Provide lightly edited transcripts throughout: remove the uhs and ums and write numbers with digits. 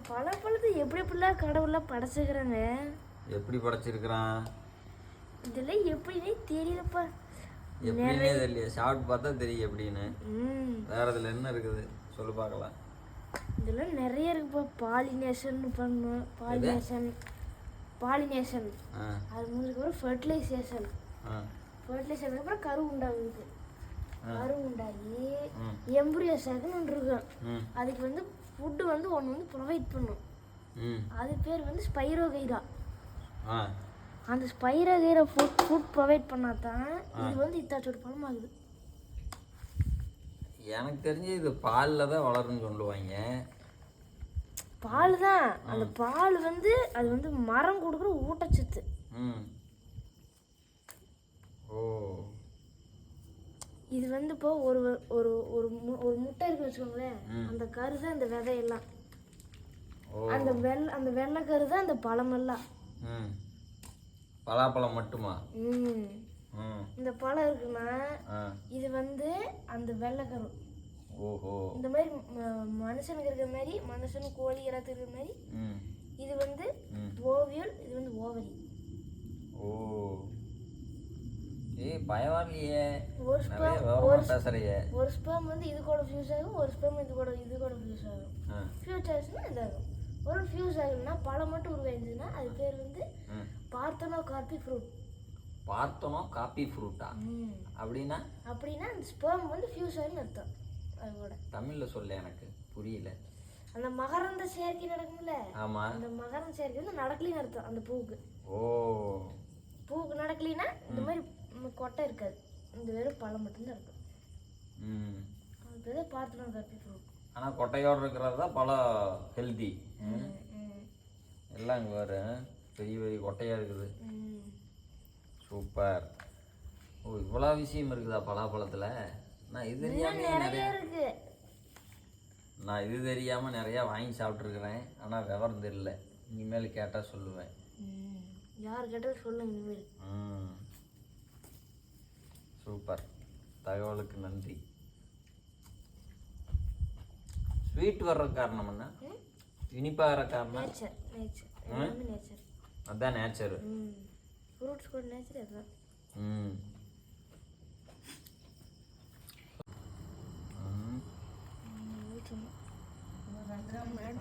பழத்தை எப்படிலாம் கடவுள்லாம் படைச்சிக்கிறாங்க. எப்படி படைச்சிருக்கிறான் இதெல்லாம் எப்படின்னே தெரியலப்பா. எப்படின்னே தெரியல, சாப்பிட்டு பார்த்தா தெரியும் எப்படின்னு. வேற இதில் என்ன இருக்குது சொல்லு பார்க்கலாம். இதெல்லாம் நிறைய இருக்குப்பா. பாலினேஷன் பண்ணணும். பாலினேஷன் அது முடிஞ்சதுக்கப்புறம் ஃபர்டிலைசேஷன். ஃபர்டிலைசேஷனுக்கு அப்புறம் கரு உண்டாகுது. கரு உண்டாகி எம்பரியோ சேகன்னு ஒன்று இருக்கும். அதுக்கு வந்து ஃபுட்டு வந்து ஒன்று வந்து ப்ரொவைட் பண்ணும். அது பேர் வந்து ஸ்பைரோகைரா. அந்த ஸ்பைரோகைரா ஃபுட் ப்ரொவைட் பண்ணால் தான் இது வந்து இத்தாச்சோட பழம் ஆகுது. எனக்கு தெரிஞ்சு இது பாலில் தான் வளரும்னு சொல்லுவாங்க. பால் தான். அந்த பால் வந்து அது வந்து மரம் கொடுக்குற ஊட்டச்சத்து. ஓ, இது வந்து இப்போ ஒரு ஒரு ஒரு ஒரு முட்டை இருக்கு வச்சுக்கோங்களேன். அந்த கரு தான் இந்த விதையெல்லாம். அந்த வெள்ளை கரு தான் அந்த பழமெல்லாம். பலாப்பழம் மட்டுமா? இந்த பழம் இருக்குன்னா இது வந்து அந்த வெள்ளைக்கரு. ஓஹோ. இந்த மாதிரி மனுஷனுக்கு இருக்கிற மாதிரி, மனுஷனு கோழி எல்லாத்துக்கு இருக்கிற மாதிரி இது வந்து ஓவியல், இது வந்து ஓவரி. ஓ, பயவாரியே. ஒரு ஸ்பெர்ம் வந்து இது கூட ஃபியூஸ் ஆகும், ஒரு ஸ்பெர்ம் இது கூட ஃபியூஸ் ஆகும். ஃபியூஸ் ஆச்சுன்னா இதாகும். ஒரு ஃபியூஸ் ஆகுதுன்னா பழம் மட்டும் உருவாயிருந்துச்சுன்னா அது பேர் வந்து பார்த்தனோ காப்பி ஃப்ரூட். பார்த்தனோ காப்பி ஃப்ரூட்டா? அப்படின்னா அந்த ஸ்பெர்ம் வந்து ஃபியூஸ் ஆகுன்னு அர்த்தம். அது கூட தமிழ்ல சொல்ல, எனக்கு புரியல. அந்த மகரந்த சேர்க்கை நடக்கும்ல. ஆமா. அந்த மகரந்த சேர்க்கை வந்து நடக்கலின்னு அர்த்தம் அந்த பூவுக்கு. ஓ, பூவுக்கு நடக்கலின்னா இந்த மாதிரி கொட்டை இருக்காது, இந்த வெறும் பழம் மட்டும்தான் இருக்கும். அது பேர் பார்த்தனோ காப்பி ஃப்ரூட். ஆனா கொட்டையோடு இருக்கிறது தான் பழம் ஹெல்தி. எல்லாம் இங்கே வரும் பெரிய பெரிய கொட்டையா இருக்குது. சூப்பர். ஓ, இவ்வளோ விஷயம் இருக்குதா பலாப்பழத்தில்? நான் இது தெரியாம நிறையா வாங்கி சாப்பிட்ருக்குறேன். ஆனால் விவரம் தெரியல. இனிமேல் கேட்டால் சொல்லுவேன். யார் கேட்டாலும் சொல்லுங்க இனிமேல். சூப்பர், தகவலுக்கு நன்றி. ஸ்வீட் வர்ற காரணம் என்ன? இனிப்பாகிற காரணம் நேச்சர். அதான் நேச்சர். ஃப்ரூட்ஸ் கூட நேச்சர் அதுதான்.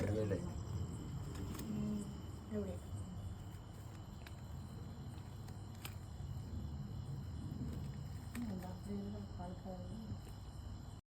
தெரியல.